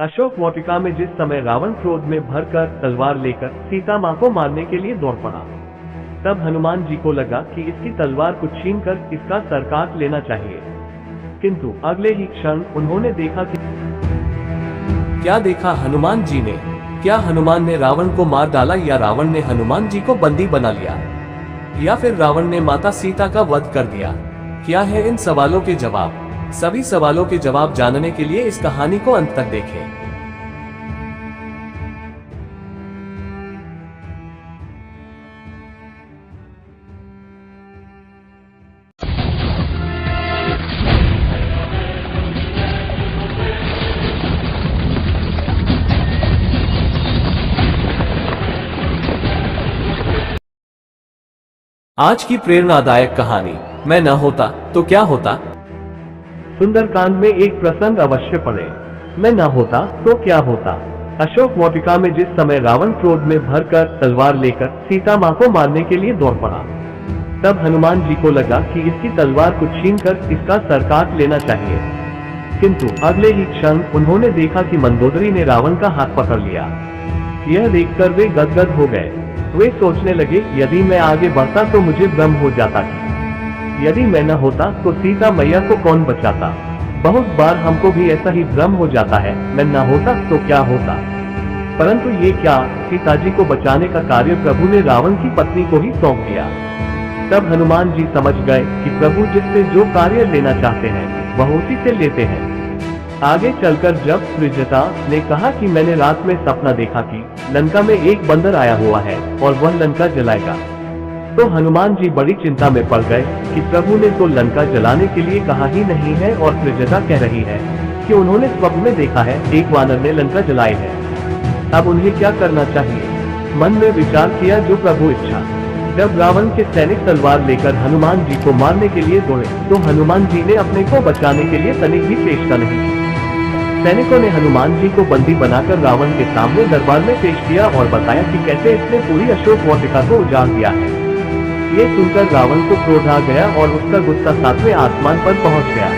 अशोक वाटिका में जिस समय रावण क्रोध में भरकर तलवार लेकर सीता माँ को मारने के लिए दौड़ पड़ा, तब हनुमान जी को लगा कि इसकी तलवार को छीनकर इसका सर काट लेना चाहिए। किंतु अगले ही क्षण उन्होंने देखा कि क्या देखा हनुमान जी ने? क्या हनुमान ने रावण को मार डाला, या रावण ने हनुमान जी को बंदी बना लिया, या फिर रावण ने माता सीता का वध कर दिया? क्या है इन सवालों के जवाब? सभी सवालों के जवाब जानने के लिए इस कहानी को अंत तक देखें। आज की प्रेरणादायक कहानी, मैं न होता तो क्या होता। सुंदरकांड में एक प्रसंग अवश्य पड़े, मैं न होता तो क्या होता। अशोक वाटिका में जिस समय रावण क्रोध में भरकर तलवार लेकर सीता माँ को मारने के लिए दौड़ पड़ा, तब हनुमान जी को लगा कि इसकी तलवार को छीनकर इसका सर काट लेना चाहिए। किंतु अगले ही क्षण उन्होंने देखा कि मंदोदरी ने रावण का हाथ पकड़ लिया। यह देखकर वे गदगद हो गए। वे सोचने लगे, यदि मैं आगे बढ़ता तो मुझे भ्रम हो जाता कि यदि मैं न होता तो सीता मैया को कौन बचाता। बहुत बार हमको भी ऐसा ही भ्रम हो जाता है, मैं न होता तो क्या होता। परंतु ये क्या, सीता जी को बचाने का कार्य प्रभु ने रावण की पत्नी को ही सौंप दिया। तब हनुमान जी समझ गए कि प्रभु जिससे जो कार्य लेना चाहते हैं वह उसी से लेते हैं। आगे चलकर जब सृजता ने कहा कि मैंने रात में सपना देखा कि लंका में एक बंदर आया हुआ है और वह लंका जलाएगा, तो हनुमान जी बड़ी चिंता में पड़ गए कि प्रभु ने तो लंका जलाने के लिए कहा ही नहीं है, और सृजता कह रही है कि उन्होंने स्वप्न में देखा है एक वानर ने लंका जलाई है। अब उन्हें क्या करना चाहिए? मन में विचार किया, जो प्रभु इच्छा। जब रावण के सैनिक तलवार लेकर हनुमान जी को मारने के लिए दौड़े, तो हनुमान जी ने अपने को बचाने के लिए तनिक भी चेष्टा नहीं की। सैनिकों ने हनुमान जी को बंदी बनाकर रावण के सामने दरबार में पेश किया और बताया कि कैसे इसने पूरी अशोक वाटिका को उजाड़ दिया है। ये सुनकर रावण को क्रोध आ गया और उसका गुस्सा 7वें आसमान पर पहुंच गया।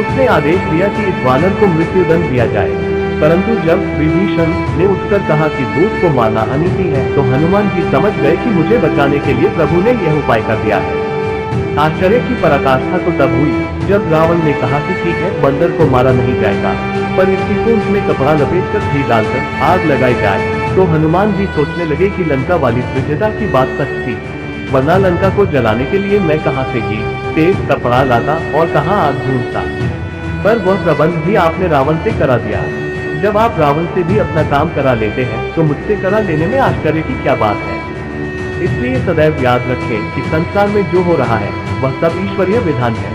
उसने आदेश दिया कि इस वानर को मृत्युदंड दिया जाए। परंतु जब विभीषण ने उठकर कहा कि दूत को मारना अनीति है, तो हनुमान जी समझ गए कि मुझे बचाने के लिए प्रभु ने यह उपाय कर दिया है। आश्चर्य की पराकाष्ठा तो तब हुई जब रावण ने कहा कि ठीक है, बंदर को मारा नहीं जाएगा, पर इसकी पूंछ में कपड़ा लपेटकर घी डालकर आग लगाई जाए। तो हनुमान जी सोचने लगे कि लंका वाली सृजता की बात सच थी, वरना लंका को जलाने के लिए मैं कहां से घी, तेज, कपड़ा लाता और कहां आग ढूंढता। पर वह प्रबंध भी आपने रावण से करा दिया। जब आप रावण से भी अपना काम करा लेते हैं, तो मुझसे करा लेने में आश्चर्य की क्या बात है। इसलिए सदैव याद रखें कि संसार में जो हो रहा है वह सब ईश्वरीय विधान है।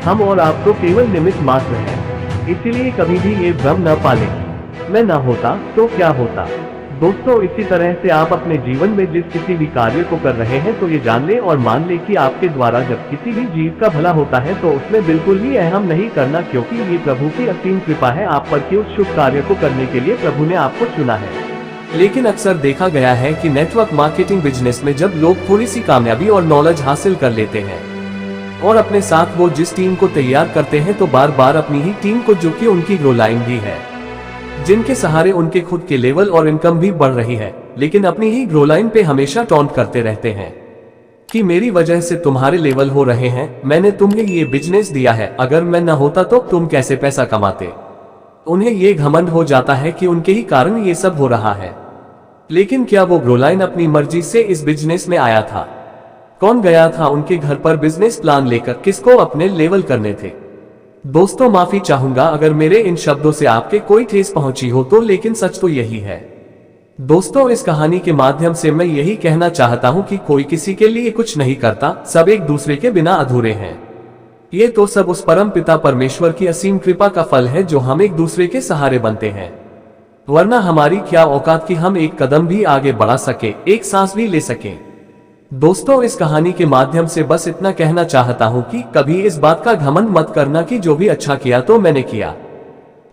हम और आप तो केवल निमित्त मात्र हैं। इसीलिए कभी भी ये भ्रम न पालें, मैं न होता तो क्या होता। दोस्तों, इसी तरह से आप अपने जीवन में जिस किसी भी कार्य को कर रहे हैं, तो ये जान ले और मान ले कि आपके द्वारा जब किसी भी जीव का भला होता है, तो उसमें बिल्कुल भी अहम नहीं करना, क्योंकि ये प्रभु की असीम कृपा है आप पर कि उस शुभ कार्य को करने के लिए प्रभु ने आपको चुना है। लेकिन अक्सर देखा गया है कि नेटवर्क मार्केटिंग बिजनेस में जब लोग थोड़ी सी कामयाबी और नॉलेज हासिल कर लेते हैं और अपने साथ वो जिस टीम को तैयार करते हैं, तो बार बार अपनी ही टीम को, जो कि उनकी ग्रो लाइन भी है, जिनके सहारे उनके खुद के लेवल और इनकम भी बढ़ रही है, लेकिन अपनी ही ग्रो लाइन पे हमेशा टॉन्ट करते रहते हैं कि मेरी वजह से तुम्हारे लेवल हो रहे हैं, मैंने तुम्हें ये बिजनेस दिया है, अगर मैं न होता तो तुम कैसे पैसा कमाते। उन्हें ये घमंड हो जाता है कि उनके ही कारण ये सब हो रहा है। लेकिन क्या वो ग्रो लाइन अपनी मर्जी से इस बिजनेस में आया था? कौन गया था उनके घर पर बिजनेस प्लान लेकर, किसको अपने लेवल करने थे? दोस्तों, माफी चाहूंगा अगर मेरे इन शब्दों से आपके कोई ठेस पहुंची हो तो, लेकिन सच तो यही है। दोस्तों, इस कहानी के माध्यम से मैं यही कहना चाहता हूं कि कोई किसी के लिए कुछ नहीं करता, सब एक दूसरे के बिना अधूरे हैं। ये तो सब उस परम पिता परमेश्वर की असीम कृपा का फल है, जो हम एक दूसरे के सहारे बनते हैं। वरना हमारी क्या औकात कि हम एक कदम भी आगे बढ़ा सके, एक सांस भी ले सके। दोस्तों, इस कहानी के माध्यम से बस इतना कहना चाहता हूं कि कभी इस बात का घमंड मत करना कि जो भी अच्छा किया तो मैंने किया,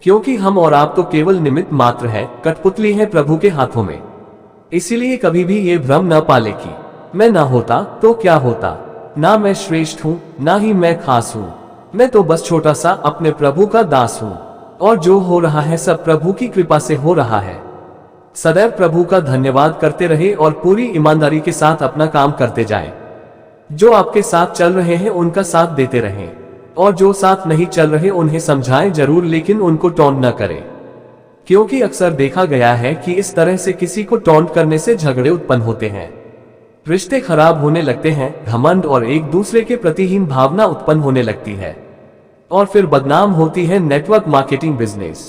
क्योंकि हम और आप तो केवल निमित्त मात्र हैं, कठपुतली है प्रभु के हाथों में। इसीलिए कभी भी ये भ्रम न पाले कि मैं ना होता तो क्या होता। ना मैं श्रेष्ठ हूँ, ना ही मैं खास हूँ, मैं तो बस छोटा सा अपने प्रभु का दास हूँ। और जो हो रहा है सब प्रभु की कृपा से हो रहा है। सदैव प्रभु का धन्यवाद करते रहे और पूरी ईमानदारी के साथ अपना काम करते जाएं। जो आपके साथ चल रहे हैं उनका साथ देते रहें, और जो साथ नहीं चल रहे उन्हें समझाएं जरूर, लेकिन उनको टॉन्ट न करें, क्योंकि अक्सर देखा गया है कि इस तरह से किसी को टॉन्ट करने से झगड़े उत्पन्न होते हैं, रिश्ते खराब होने लगते हैं, घमंड और एक दूसरे के प्रतिहीन भावना उत्पन्न होने लगती है, और फिर बदनाम होती है नेटवर्क मार्केटिंग बिजनेस।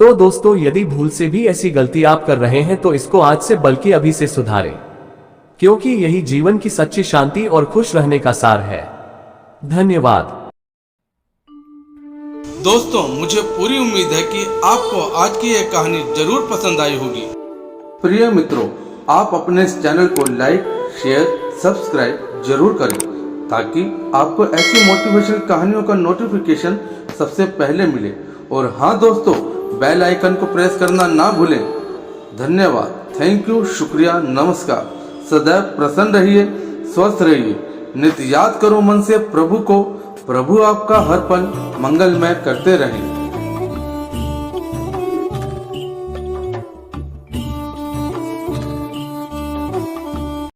तो दोस्तों, यदि भूल से भी ऐसी गलती आप कर रहे हैं तो इसको आज से बल्कि अभी से सुधारें, क्योंकि यही जीवन की सच्ची शांति और खुश रहने का सार है। धन्यवाद। दोस्तों, मुझे पूरी उम्मीद है कि आपको आज की यह कहानी जरूर पसंद आई होगी। प्रिय मित्रों, आप अपने इस चैनल को लाइक, शेयर, सब्सक्राइब जरूर करें, ताकि आपको ऐसी मोटिवेशनल कहानियों का नोटिफिकेशन सबसे पहले मिले। और हाँ दोस्तों, बेल आइकन को प्रेस करना ना भूलें। धन्यवाद, थैंक यू, शुक्रिया, नमस्कार। सदैव प्रसन्न रहिए, स्वस्थ रहिए, नित्य याद करो मन से प्रभु को। प्रभु आपका हर पल मंगलमय करते रहें।